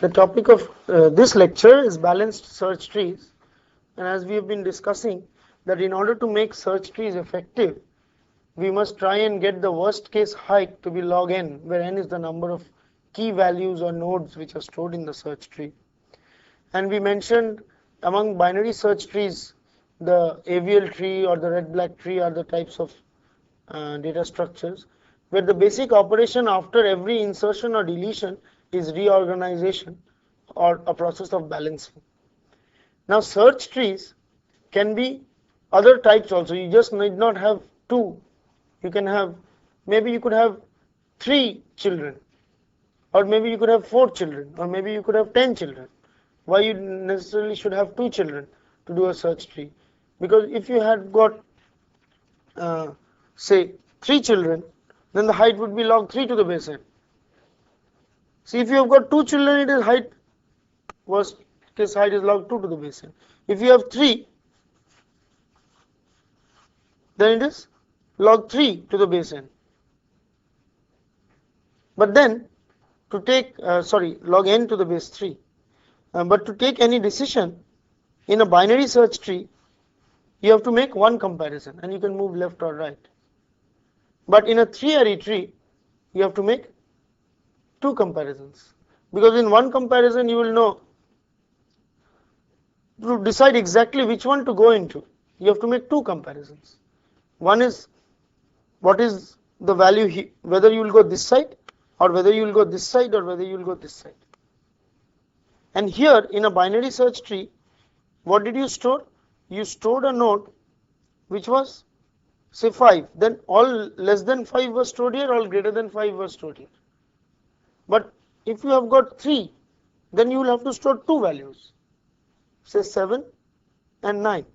The topic of this lecture is balanced search trees, and as we have been discussing that in order to make search trees effective, we must try and get the worst case height to be log n, where n is the number of key values or nodes which are stored in the search tree. And we mentioned among binary search trees, the AVL tree or the red-black tree are the types of data structures, where the basic operation after every insertion or deletion is reorganization or a process of balancing. Now search trees can be other types also. You just need not have two. You can have, maybe you could have 3 children, or maybe you could have 4 children, or maybe you could have 10 children. Why you necessarily should have 2 children to do a search tree? Because if you had got say 3 children, then the height would be log 3 to the base n. See, if you have got 2 children, it is height, worst case height is log 2 to the base n. If you have 3, then it is log 3 to the base n. But then to take log n to the base 3. But to take any decision in a binary search tree, you have to make one comparison and you can move left or right. But in a 3-array tree, you have to make 2 comparisons, because in one comparison you will know, to decide exactly which one to go into, you have to make 2 comparisons. One is what is the value, whether you will go this side, or whether you will go this side, or whether you will go this side. And here in a binary search tree, what did you store? You stored a node which was say 5, then all less than 5 was stored here, all greater than 5 was stored here. But if you have got 3, then you will have to store 2 values, say 7 and 9.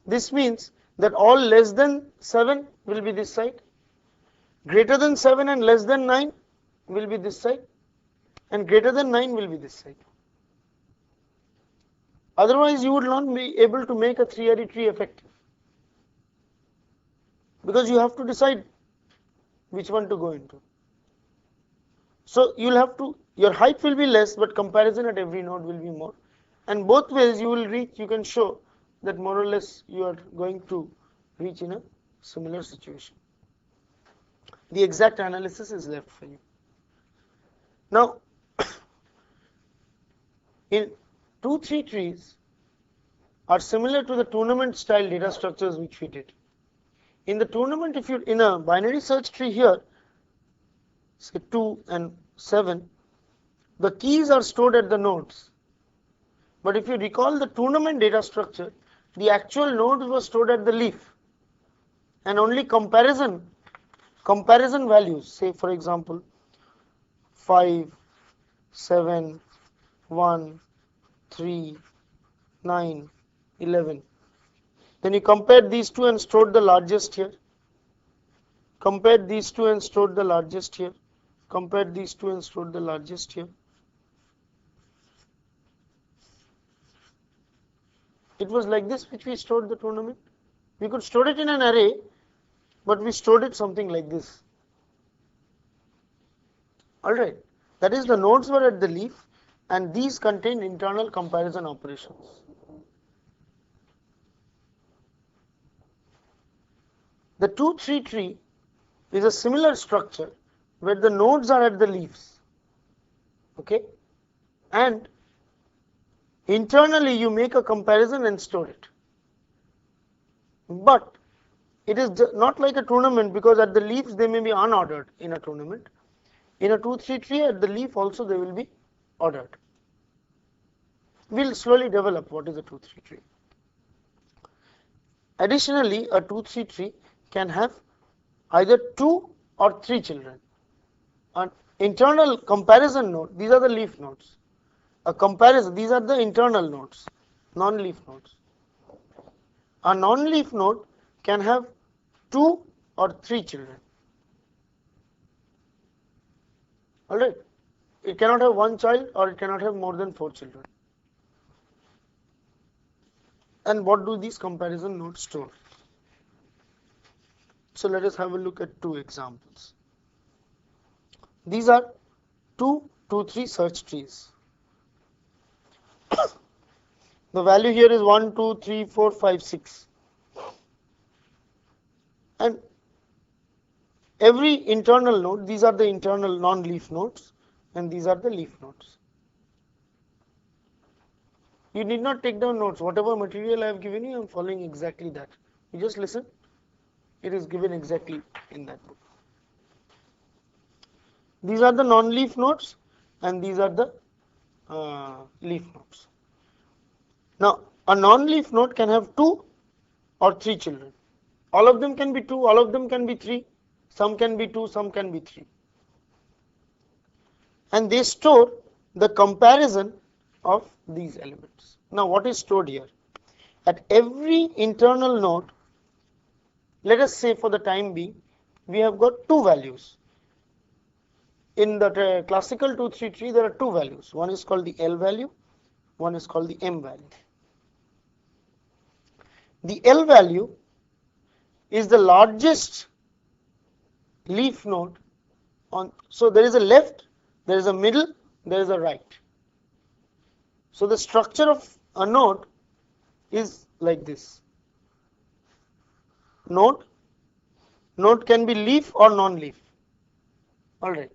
This means that all less than 7 will be this side, greater than 7 and less than 9 will be this side, and greater than 9 will be this side. Otherwise, you would not be able to make a 3-array tree effective, because you have to decide which one to go into. So you will have to, your height will be less, but comparison at every node will be more. And both ways you will reach, you can show that more or less you are going to reach in a similar situation. The exact analysis is left for you. Now, in 2-3 trees are similar to the tournament style data structures which we did. In the tournament, if you in a binary search tree here, say 2 and 7, the keys are stored at the nodes. But if you recall the tournament data structure, the actual nodes were stored at the leaf, and only comparison values, say for example 5, 7, 1, 3, 9, 11. Then you compared these two and stored the largest here. Compared these two and stored the largest here. Compared these two and stored the largest here. It was like this which we stored the tournament. We could store it in an array, but we stored it something like this. Alright, that is, the nodes were at the leaf, and these contained internal comparison operations. The 2-3 tree is a similar structure where the nodes are at the leaves, okay, and internally you make a comparison and store it. But it is not like a tournament, because at the leaves they may be unordered in a tournament. In a 2-3 tree, at the leaf also they will be ordered. We will slowly develop what is a 2-3 tree. Additionally, a 2-3 tree can have either 2 or 3 children. An internal comparison node, these are the leaf nodes. A comparison, these are the internal nodes, non-leaf nodes. A non-leaf node can have 2 or 3 children. Alright, it cannot have 1 child, or it cannot have more than 4 children. And what do these comparison nodes store? So let us have a look at 2 examples. These are 2 2, 3 search trees. The value here is 1, 2, 3, 4, 5, 6. And every internal node, these are the internal non-leaf nodes, and these are the leaf nodes. You need not take down notes. Whatever material I have given you, I am following exactly that. You just listen. It is given exactly in that book. These are the non-leaf nodes, and these are the leaf nodes. Now, a non-leaf node can have 2 or 3 children. All of them can be 2, all of them can be 3, some can be 2, some can be 3. And they store the comparison of these elements. Now, what is stored here? At every internal node, let us say for the time being, we have got 2 values. In the classical 2-3 tree, there are 2 values. One is called the L value, one is called the M value. The L value is the largest leaf node on. So there is a left, there is a middle, there is a right. So the structure of a node is like this. Node can be leaf or non-leaf. All right.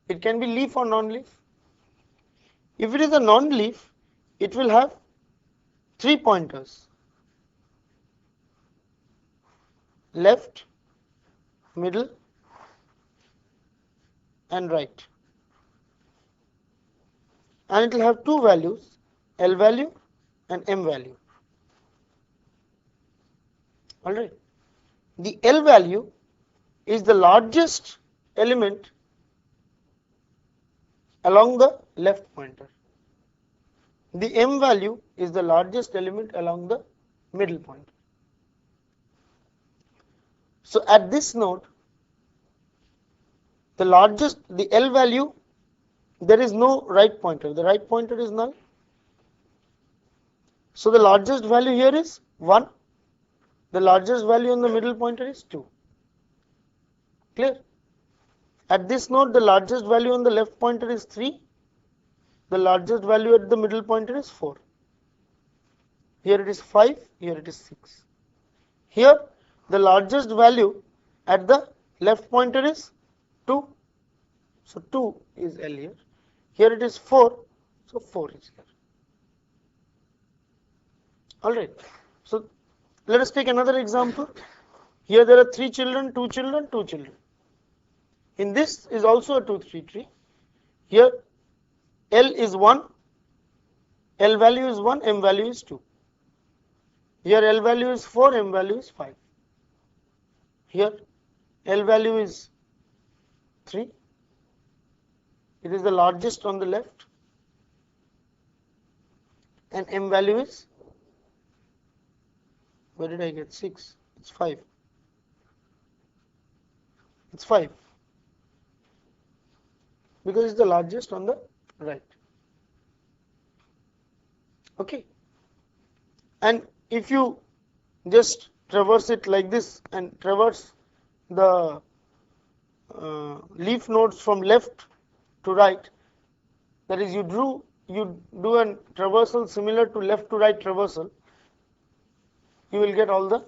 It can be leaf or non-leaf. If it is a non-leaf, it will have 3 pointers. Left, middle, and right. And it will have 2 values, L value and M value. All right. The L value is the largest element along the left pointer. The M value is the largest element along the middle pointer. So at this node, the L value, there is no right pointer. The right pointer is null. So the largest value here is 1. The largest value on the middle pointer is 2. Clear? At this node, the largest value on the left pointer is 3. The largest value at the middle pointer is 4. Here it is 5, here it is 6. Here, the largest value at the left pointer is 2. So 2 is L here. Here it is 4, so 4 is here. Alright. So let us take another example. Here there are 3 children, 2 children, 2 children. In this is also a 2-3 tree. Here L is 1, L value is 1, M value is 2. Here L value is 4, M value is 5. Here L value is 3. It is the largest on the left. And M value is, where did I get 6? It's 5. It's 5. Because it's the largest on the right. Okay. And if you just traverse it like this and traverse the leaf nodes from left to right, that is, you do a traversal similar to left to right traversal, you will get all the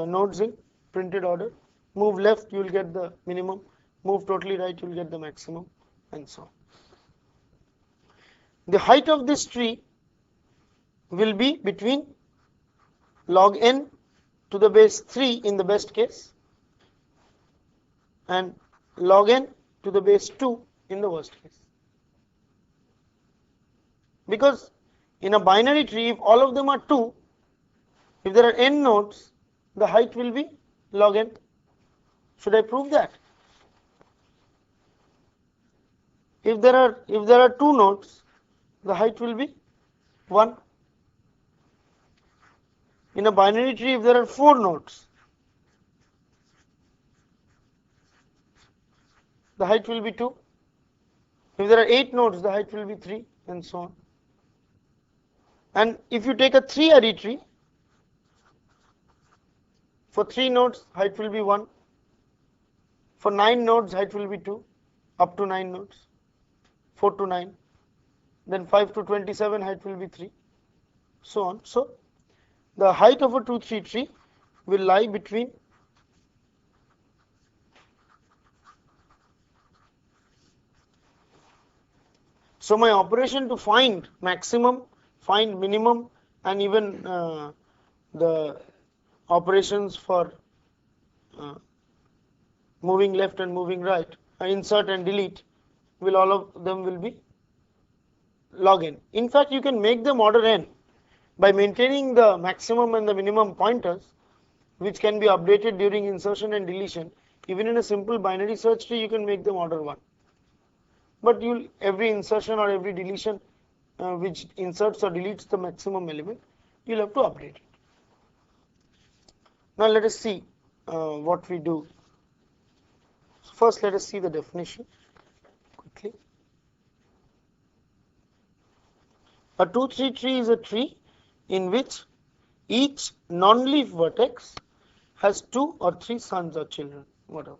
nodes in printed order. Move left, you will get the minimum. Move totally right, you will get the maximum, and so on. The height of this tree will be between log n to the base 3 in the best case and log n to the base 2 in the worst case. Because in a binary tree, if all of them are 2, if there are n nodes, the height will be log n. Should I prove that? If there are 2 nodes, the height will be 1. In a binary tree, if there are 4 nodes, the height will be 2. If there are 8 nodes, the height will be 3, and so on. And if you take a 3-array tree, for 3 nodes, height will be 1. For 9 nodes, height will be 2, up to 9 nodes. 4 to 9, then 5 to 27 height will be 3, so on. So the height of a 2-3 tree will lie between so my operation to find maximum, find minimum, and even the operations for moving left and moving right, insert and delete, will all of them will be log n. In fact, you can make them order n by maintaining the maximum and the minimum pointers, which can be updated during insertion and deletion. Even in a simple binary search tree, you can make them order 1. But every insertion or every deletion which inserts or deletes the maximum element, you'll have to update it. Now let us see what we do. So first, let us see the definition quickly. A 2-3 tree is a tree in which each non-leaf vertex has 2 or 3 sons or children, whatever.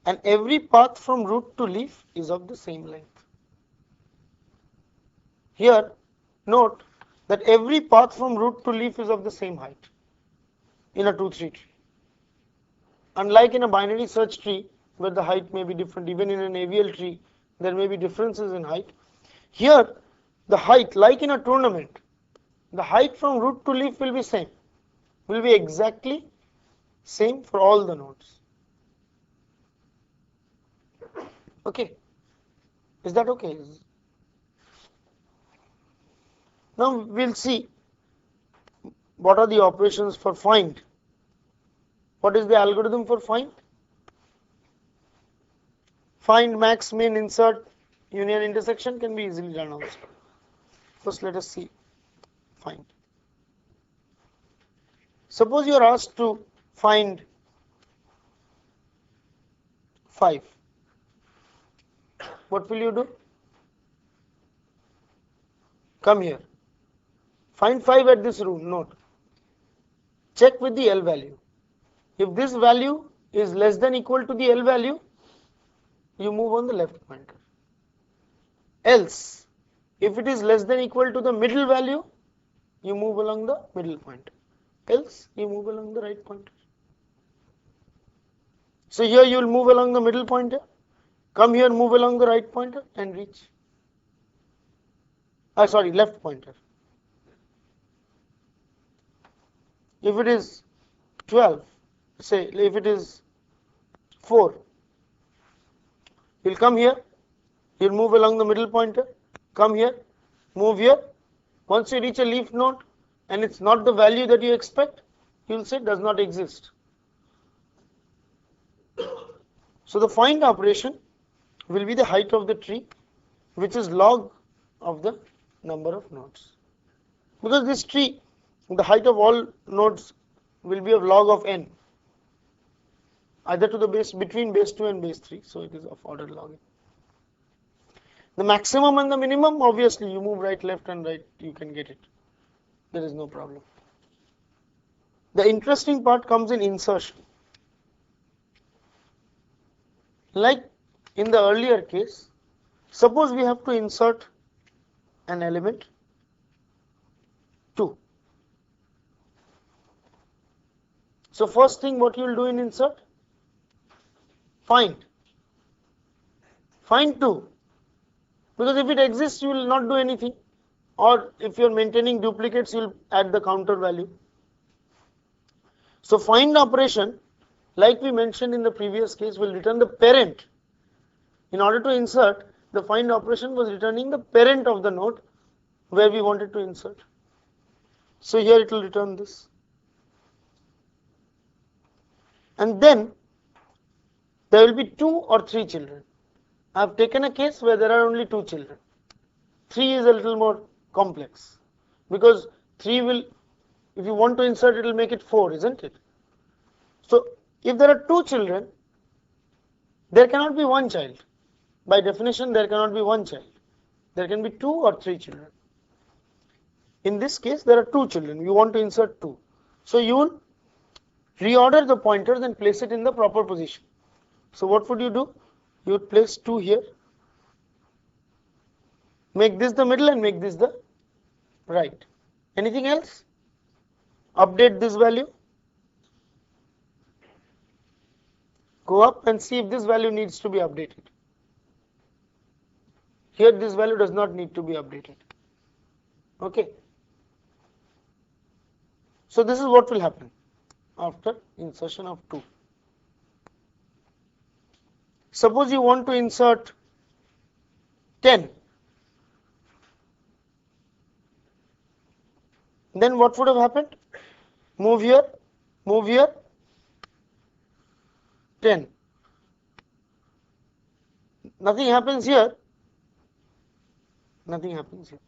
And every path from root to leaf is of the same length. Here, note that every path from root to leaf is of the same height in a 2-3 tree. Unlike in a binary search tree, where the height may be different, even in an AVL tree, there may be differences in height. Here, the height, like in a tournament, the height from root to leaf will be same, will be exactly same for all the nodes. Okay, is that okay? Now we'll see what are the operations for find. What is the algorithm for find? Find, max, min, insert, union, intersection can be easily done also. First, let us see find. Suppose you are asked to find 5. What will you do? Come here. Find 5 at this room. Note. Check with the L value. If this value is less than equal to the L value, you move on the left pointer. Else, if it is less than equal to the middle value, you move along the middle pointer. Else, you move along the right pointer. So here you will move along the middle pointer. Come here, move along the right pointer and reach. Left pointer. If it is 12, say if it is 4, you'll come here, you'll move along the middle pointer, come here, move here. Once you reach a leaf node and it's not the value that you expect, you'll say does not exist. So the find operation will be the height of the tree, which is log of the number of nodes. Because this tree, the height of all nodes will be of log of n, either to the base between base 2 and base 3, so it is of order log n. The maximum and the minimum, obviously you move right, left and right, you can get it. There is no problem. The interesting part comes in insertion. Like in the earlier case, suppose we have to insert an element 2. So first thing what you will do in insert? Find 2. Because if it exists, you will not do anything. Or if you are maintaining duplicates, you will add the counter value. So find operation, like we mentioned in the previous case, will return the parent. In order to insert, the find operation was returning the parent of the node where we wanted to insert. So here it will return this. And then there will be 2 or 3 children. I have taken a case where there are only 2 children. 3 is a little more complex, because 3 will, if you want to insert, it will make it 4, isn't it? So if there are 2 children, there cannot be 1 child. By definition, there cannot be 1 child. There can be 2 or 3 children. In this case, there are 2 children. You want to insert 2. So you will reorder the pointers and place it in the proper position. So what would you do? You would place 2 here, Make this the middle and make this the right. Anything else? Update this value. Go up and see if this value needs to be updated. Here this value does not need to be updated. Okay. So this is what will happen after insertion of 2. Suppose you want to insert 10. Then what would have happened? Move here, 10. Nothing happens here. Nothing happens here.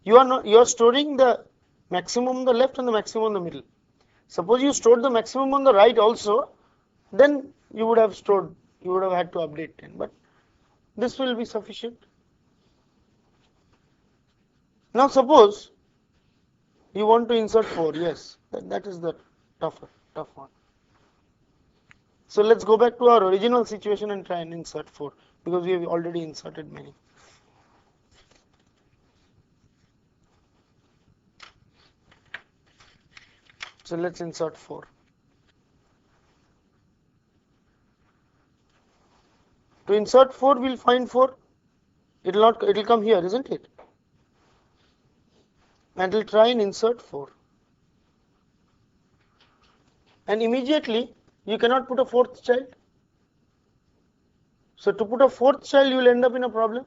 You are storing the maximum on the left and the maximum on the middle. Suppose you stored the maximum on the right also, then you would have had to update 10, but this will be sufficient. Now suppose you want to insert 4, yes, that is the tough one. So let's go back to our original situation and try and insert 4, because we have already inserted many. So let's insert 4. To insert 4, we'll find 4. It'll come here, isn't it? And we'll try and insert 4. And immediately you cannot put a 4th child. So to put a 4th child, you will end up in a problem.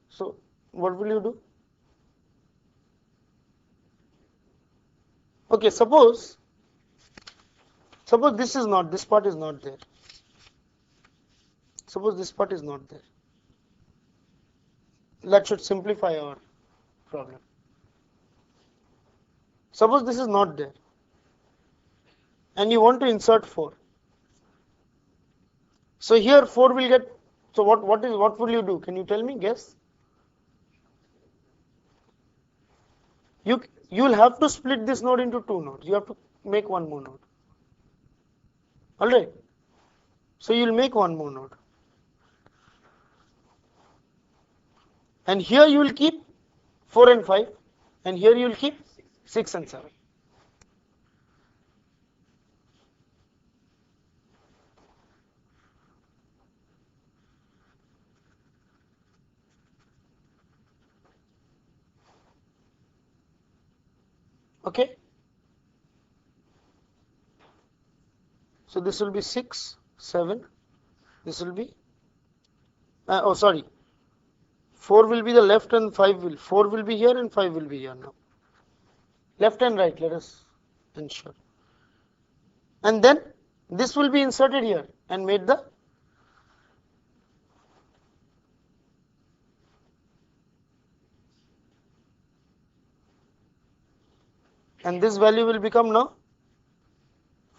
So what will you do? Okay, suppose this part is not there. Suppose this part is not there. That should simplify our problem. Suppose this is not there and you want to insert 4. So here 4 will get, so what will you do? Can you tell me? Guess. You will have to split this node into 2 nodes. You have to make one more node. Alright. So you will make one more node. And here you will keep 4 and 5, and here you will keep 6 and 7. Okay. So this will be 6, 7. This will be, 4 will be the left and 4 will be here and 5 will be here now. Left and right, let us ensure. And then this will be inserted here and made the and this value will become now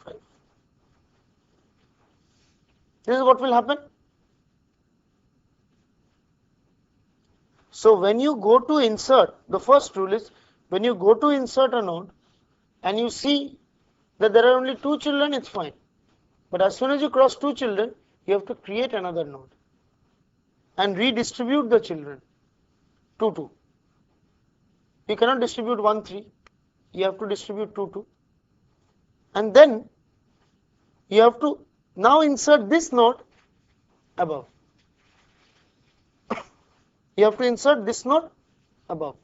5. This is what will happen. So when you go to insert, the first rule is when you go to insert a node and you see that there are only 2 children, it's fine. But as soon as you cross 2 children, you have to create another node and redistribute the children 2, 2. You cannot distribute 1, 3. You have to distribute 2, 2. And then you have to now insert this node above. You have to insert this node above.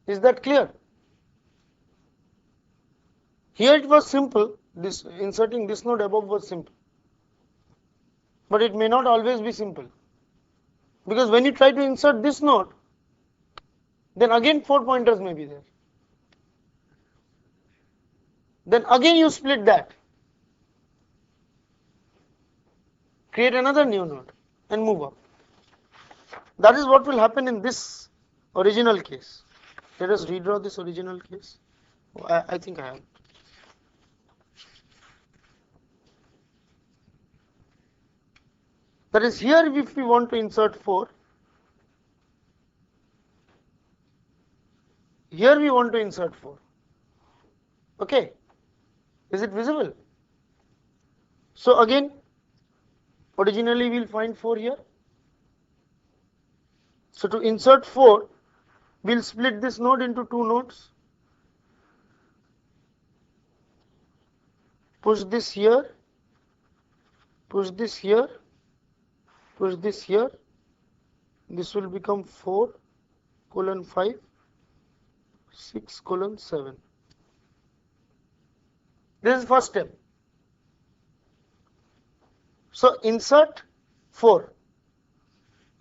Is that clear? Here it was simple. Inserting this node above was simple. But it may not always be simple. Because when you try to insert this node, then again 4 pointers may be there. Then again you split that. Create another new node and move up. That is what will happen in this original case. Let us redraw this original case. I think I have. That is, here if we want to insert 4, here we want to insert 4. Okay, is it visible? So again, originally we'll find 4 here. So to insert 4, we'll split this node into 2 nodes. Push this here, push this here, push this here. This will become 4 colon 5, 6 colon 7. This is first step. So insert 4.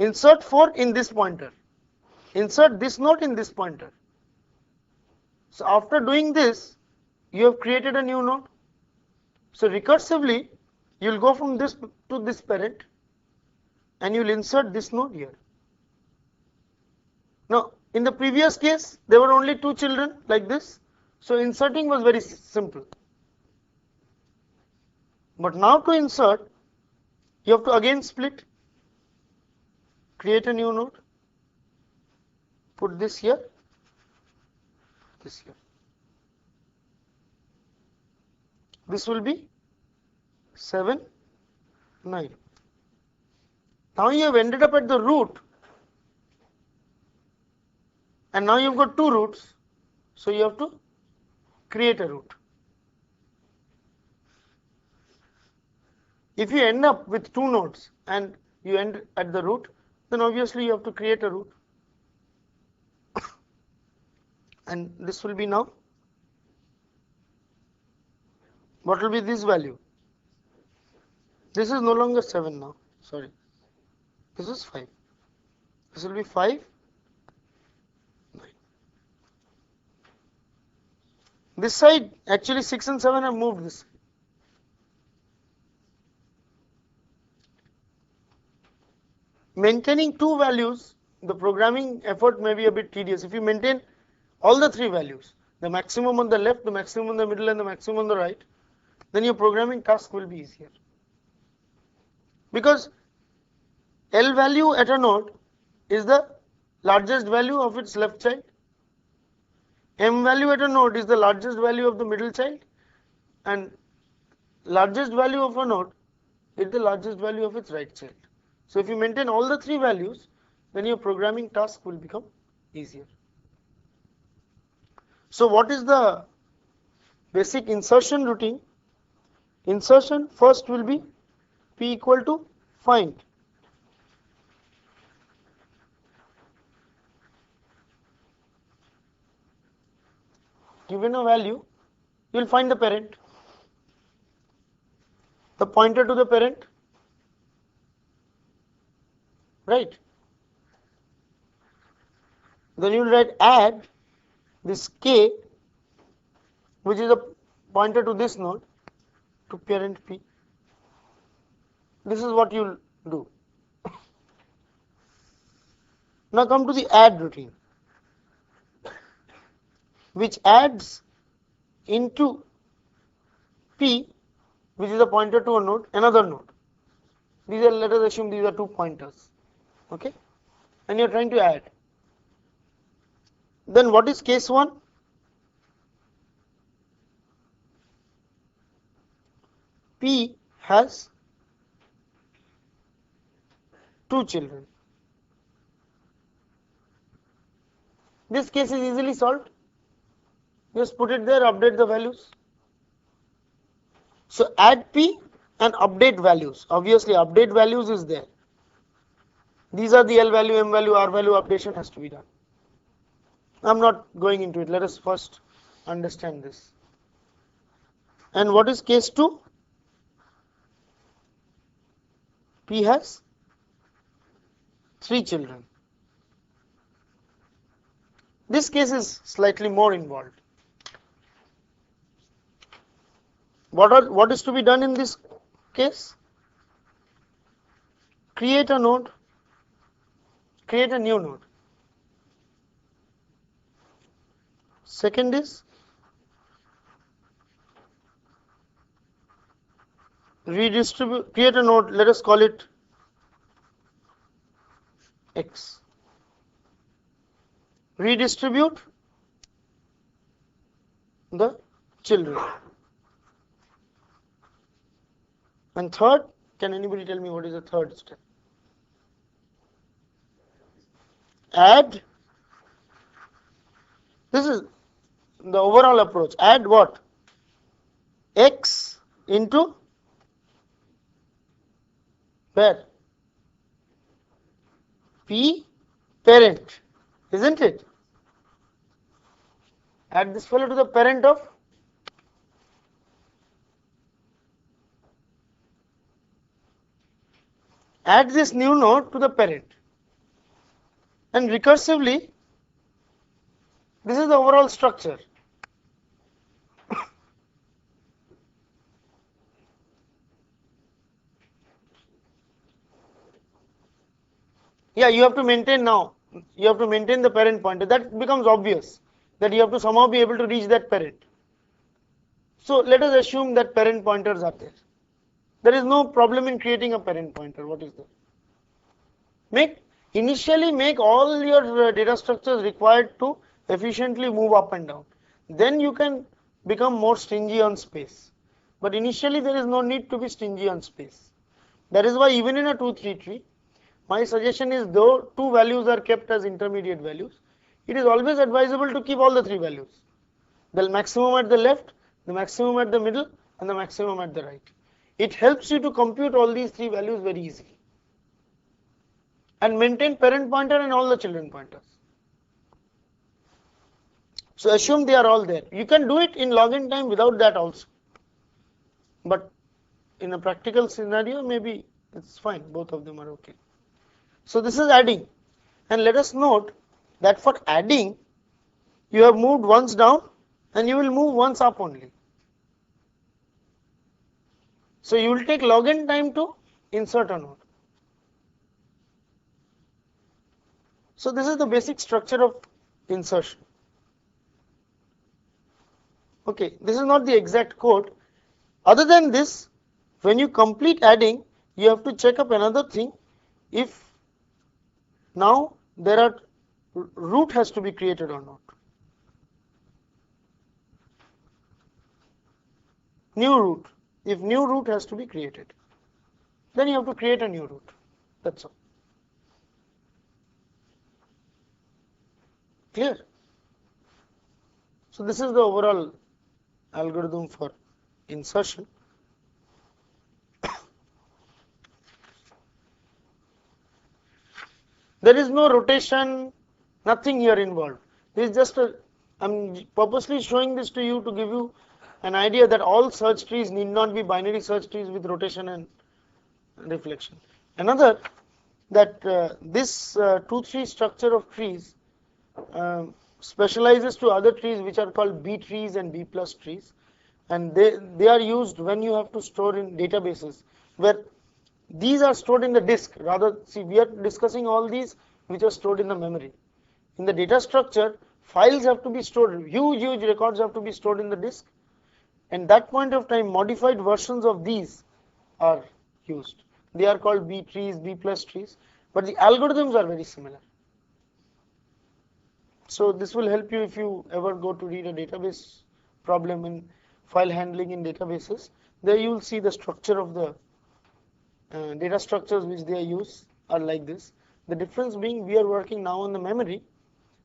Insert 4 in this pointer. Insert this node in this pointer. So after doing this, you have created a new node. So recursively, you will go from this to this parent and you will insert this node here. Now, in the previous case, there were only 2 children like this. So inserting was very simple. But now to insert, you have to again split, create a new node, put this here, this here. This will be 7, 9. Now you have ended up at the root, and now you've got 2 roots, so you have to create a root. If you end up with 2 nodes and you end at the root, then obviously you have to create a root. And this will be now, what will be this value? This is no longer 7 now, sorry. This is 5. This will be 5, 9. This side, actually 6 and 7 have moved this side. Maintaining 2 values, the programming effort may be a bit tedious. If you maintain all the 3 values, the maximum on the left, the maximum in the middle, and the maximum on the right, then your programming task will be easier. Because L value at a node is the largest value of its left child. M value at a node is the largest value of the middle child. And largest value of a node is the largest value of its right child. So if you maintain all the 3 values, then your programming task will become easier. So what is the basic insertion routine? Insertion first will be P equal to find. Given a value, you will find the parent, the pointer to the parent, right? Then you will write add this k, which is a pointer to this node, to parent P. This is what you will do. Now come to the add routine, which adds into P, which is a pointer to a node, another node. These are, let us assume these are 2 pointers, okay? And you are trying to add. Then what is case 1? P has 2 children. This case is easily solved. Just put it there, update the values. So add P and update values. Obviously update values is there. These are the L value, M value, R value updation has to be done. I'm not going into it. Let us first understand this. And what is case 2? P has 3 children. This case is slightly more involved. What is to be done in this case? Create a node, create a new node. Second is redistribute, create a node, let us call it X. Redistribute the children. And third, can anybody tell me what is the third step? Add, this is the overall approach. Add what? X into where? P parent, isn't it? Add this fellow to the parent of add this new node to the parent, and recursively this is the overall structure. Yeah, you have to maintain now. You have to maintain the parent pointer. That becomes obvious that you have to somehow be able to reach that parent. So let us assume that parent pointers are there. There is no problem in creating a parent pointer. What is there? Initially make all your data structures required to efficiently move up and down. Then you can become more stingy on space. But initially there is no need to be stingy on space. That is why even in a 2-3 tree, my suggestion is, though two values are kept as intermediate values, it is always advisable to keep all the three values. The maximum at the left, the maximum at the middle, and the maximum at the right. It helps you to compute all these three values very easily. And maintain parent pointer and all the children pointers. So assume they are all there. You can do it in login time without that also. But in a practical scenario, maybe it's fine. Both of them are okay. So this is adding. And let us note that for adding, you have moved once down and you will move once up only. So you will take login time to insert a node. So this is the basic structure of insertion. Okay, this is not the exact code. Other than this, when you complete adding, you have to check up another thing. If now there are root has to be created or not. New root. If new root has to be created, then you have to create a new root. That's all. Clear? So this is the overall algorithm for insertion. There is no rotation, nothing here involved. This is just I'm purposely showing this to you to give you an idea that all search trees need not be binary search trees with rotation and reflection. Another, that this 2-3 structure of trees specializes to other trees which are called B trees and B plus trees, and they are used when you have to store in databases where these are stored in the disk. Rather, see, we are discussing all these which are stored in the memory. In the data structure, files have to be stored, huge records have to be stored in the disk, and that point of time modified versions of these are used. They are called B trees, B plus trees, but the algorithms are very similar. So this will help you if you ever go to read a database problem in file handling in databases. There you will see the structure of the data structures which they use are like this. The difference being we are working now on the memory.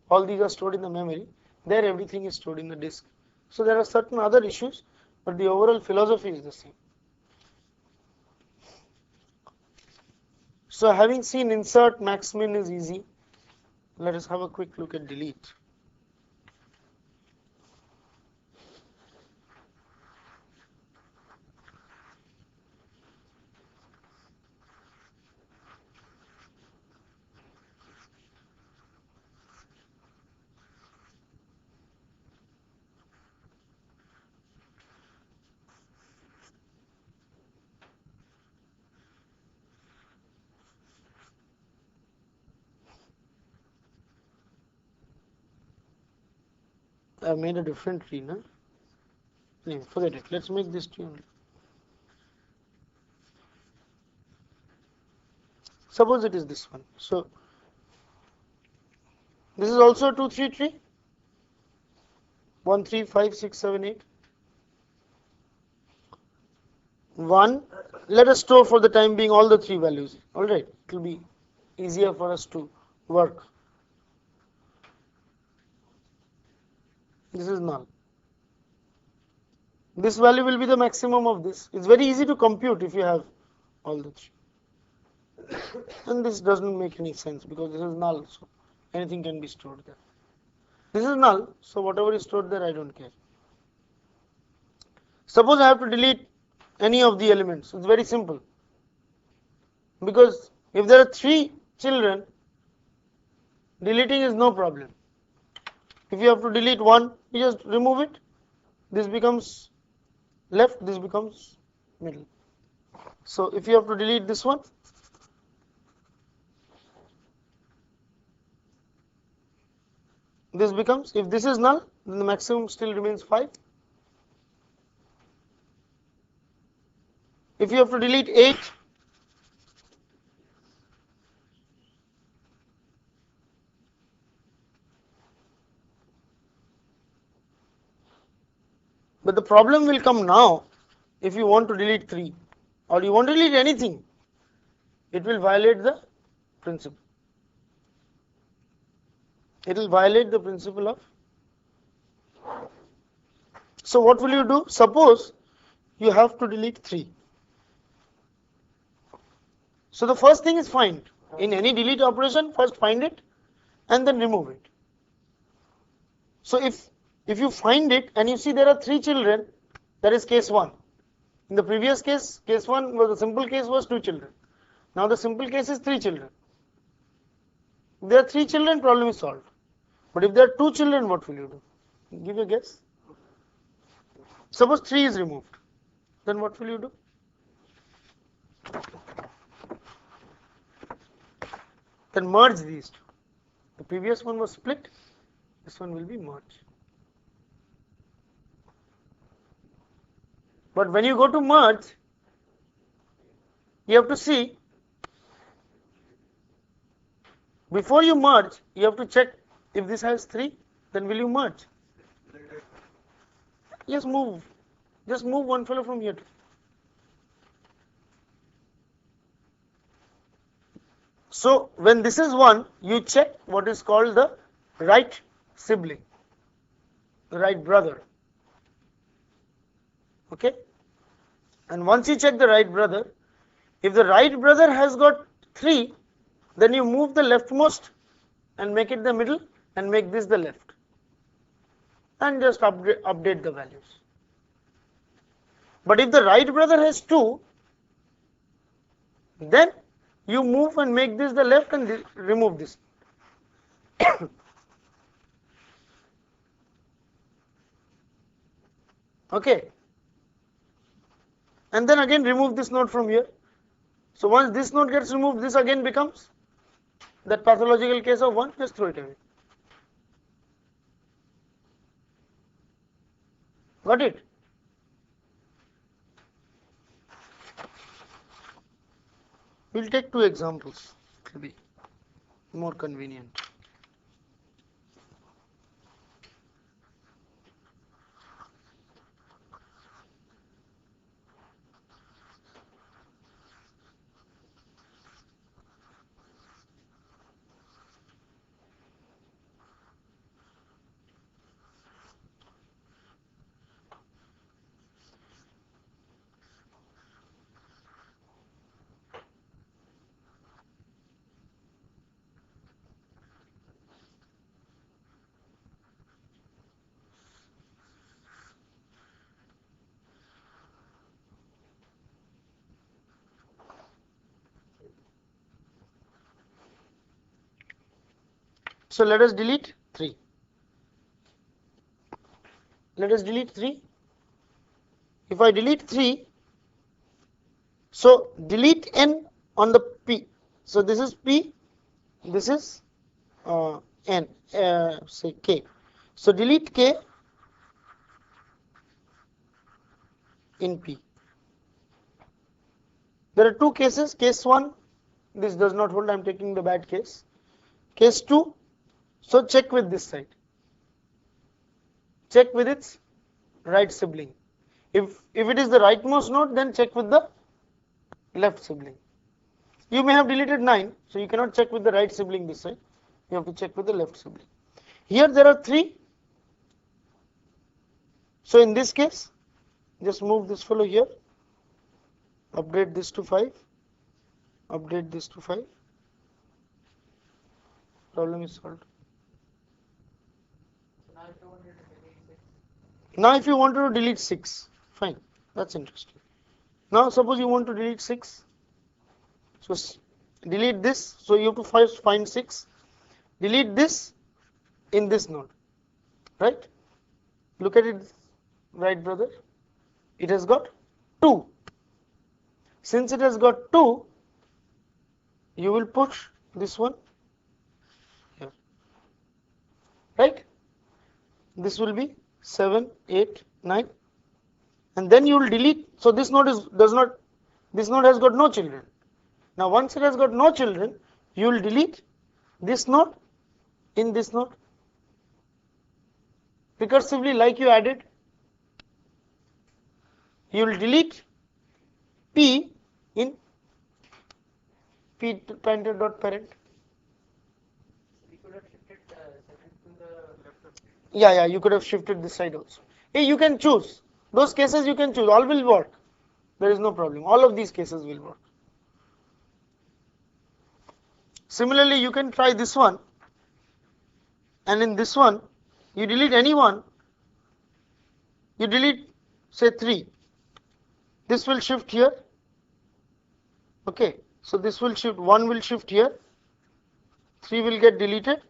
All these are stored in the memory. There everything is stored in the disk. So there are certain other issues, but the overall philosophy is the same. So having seen insert, max, min is easy. Let us have a quick look at delete. I've made a different tree, no? Anyway, forget it. Let's make this tree only. Suppose it is this one. So this is also a 2-3 tree. 1, 3, 5, 6, 7, 8. 1. Let us store for the time being all the 3 values. Alright, it will be easier for us to work. This is null. This value will be the maximum of this. It's very easy to compute if you have all the 3. And this doesn't make any sense because this is null, so anything can be stored there. This is null, so whatever is stored there, I don't care. Suppose I have to delete any of the elements. It's very simple. Because if there are 3 children, deleting is no problem. If you have to delete one, you just remove it. This becomes left, this becomes middle. So if you have to delete this one, this becomes, if this is null, then the maximum still remains 5. If you have to delete 8, but the problem will come now if you want to delete 3 or you want to delete anything, it will violate the principle. It will violate the principle of. So what will you do? Suppose you have to delete 3. So the first thing is find. In any delete operation, first find it and then remove it. So if you find it and you see there are 3 children, that is case 1. In the previous case, case 1 was the simple case was 2 children. Now the simple case is 3 children. If there are 3 children, problem is solved. But if there are 2 children, what will you do? Give a guess. Suppose 3 is removed. Then what will you do? Then merge these two. The previous one was split. This one will be merged. But when you go to merge, you have to see, before you merge, you have to check if this has 3, then will you merge? Just move one fellow from here. So when this is 1, you check what is called the right sibling, the right brother. Okay? And once you check the right brother, if the right brother has got 3, then you move the leftmost and make it the middle and make this the left. And just update the values. But if the right brother has 2, then you move and make this the left and remove this. Okay. And then again remove this node from here. So once this node gets removed, this again becomes that pathological case of 1, just throw it away. Got it? We'll take 2 examples to be more convenient. So let us delete 3. Let us delete 3. If I delete 3, so delete n on the p. So this is p, this is n, say k. So delete k in p. There are 2 cases. Case 1, this does not hold, I am taking the bad case. Case 2, so check with this side. Check with its right sibling. If it is the rightmost node, then check with the left sibling. You may have deleted 9, so you cannot check with the right sibling this side. You have to check with the left sibling. Here there are 3. So in this case, just move this fellow here, update this to 5, update this to 5. Problem is solved. Now if you want to delete 6, fine, that's interesting. Now suppose you want to delete 6, so delete this, so you have to first find 6, delete this in this node, right? Look at it, right brother, it has got 2. Since it has got 2, you will push this one here, right? This will be 7, 8, 9, and then you will delete. So this node this node has got no children. Now once it has got no children, you will delete this node in this node recursively, like you added. You will delete P in P pointer dot parent. Yeah, you could have shifted this side also. Hey, you can choose. Those cases you can choose. All will work. There is no problem. All of these cases will work. Similarly, you can try this one. And in this one, you delete any one. You delete, say, 3. This will shift here. Okay. So this will shift. 1 will shift here. 3 will get deleted.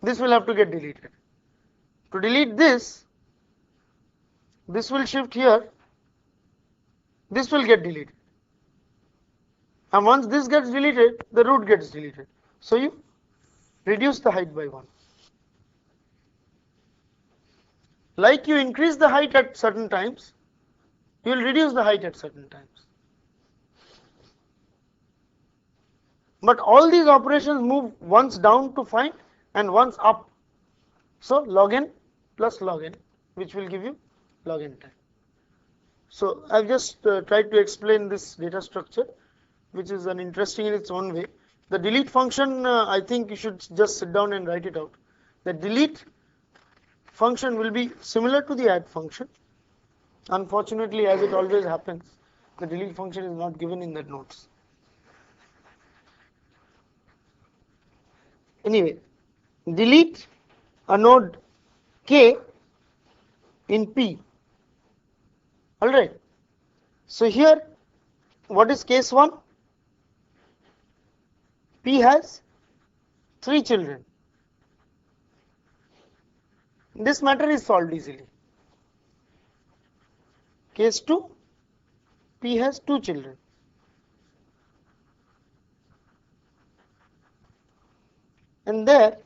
This will have to get deleted. To delete this will shift here, this will get deleted. And once this gets deleted, the root gets deleted. So you reduce the height by 1. Like you increase the height at certain times, you will reduce the height at certain times. But all these operations move once down to find and once up. So log n plus log n, which will give you log n time. So I've just tried to explain this data structure, which is an interesting in its own way. The delete function, I think you should just sit down and write it out. The delete function will be similar to the add function. Unfortunately, as it always happens, the delete function is not given in the notes. Anyway, delete a node K in P. Alright. So here, what is case 1? P has 3 children. This matter is solved easily. Case 2, P has 2 children. And there,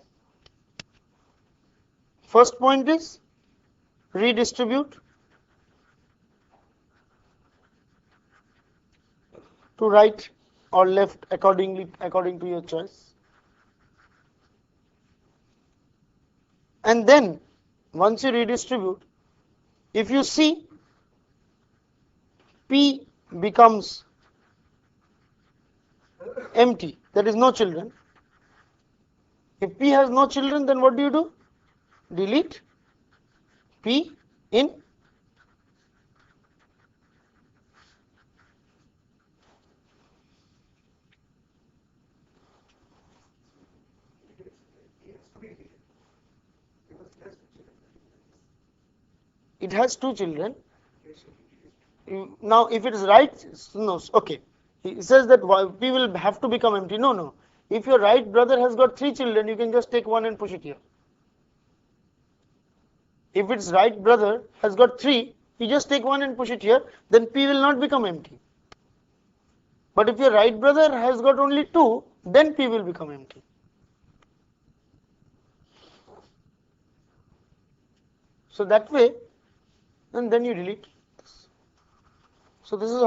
first point is redistribute to right or left according to your choice. And then once you redistribute, if you see P becomes empty, there is no children. If P has no children, then what do? Delete P in it has 2 children. Now if it is right, no, okay. He says that P will have to become empty. No. If your right brother has got 3 children, you can just take 1 and push it here. If its right brother has got 3, you just take 1 and push it here, then P will not become empty. But if your right brother has got only 2, then P will become empty. So that way, and then you delete. So this is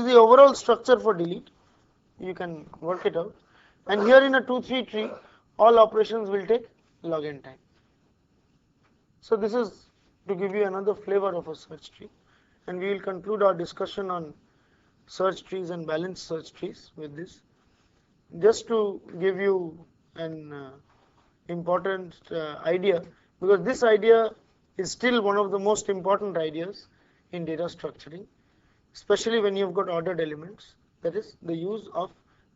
the overall structure for delete. You can work it out. And here in a 2-3 tree, all operations will take log n time. So this is to give you another flavor of a search tree. and we will conclude our discussion on search trees and balanced search trees with this. Just to give you an important idea, because this idea is still one of the most important ideas in data structuring, especially when you've got ordered elements, that is the use of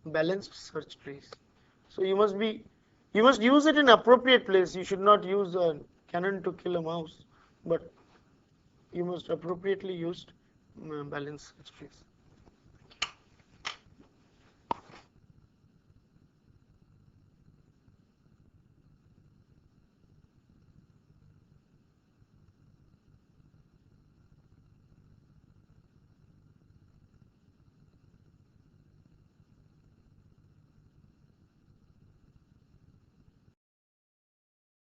balanced search trees. So you must use it in appropriate place. You should not use a cannon to kill a mouse, but you must appropriately use balanced search trees.